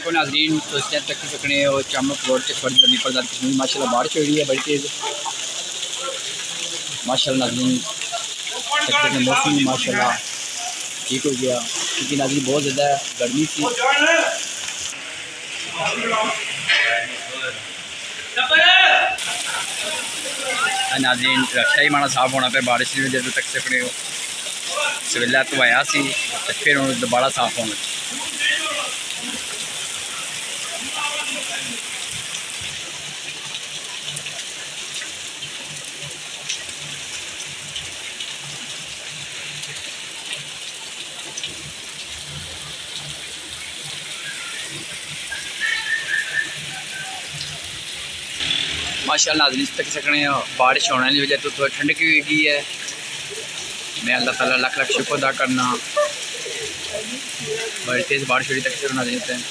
को नाज़रीन तो इस टाइम तक सकने और चामक रोड के फर्ज करनी पर कश्मीर माशाल्लाह बारिश हो रही है बड़ी तेज़ माशाल्लाह नाज़रीन मौसम माशाल्लाह ठीक हो गया क्योंकि नाज़रीन बहुत ज़्यादा गर्मी थी। नाज़रीन रक्षा ही माना साफ होना पे बारिश की वजह तक सकने हो सवेला तो आया सी फिर हम दोबारा साफ होना माशाल्लाह नाज़रीन तक सकने बारिश होने की वजह तो थोड़ी ठंडक भी हुई है। मैं अल्लाह ताला लाख लाख शुक्र अदा करना बड़ी तेज़ बारिश हुई तक नाज़रीन।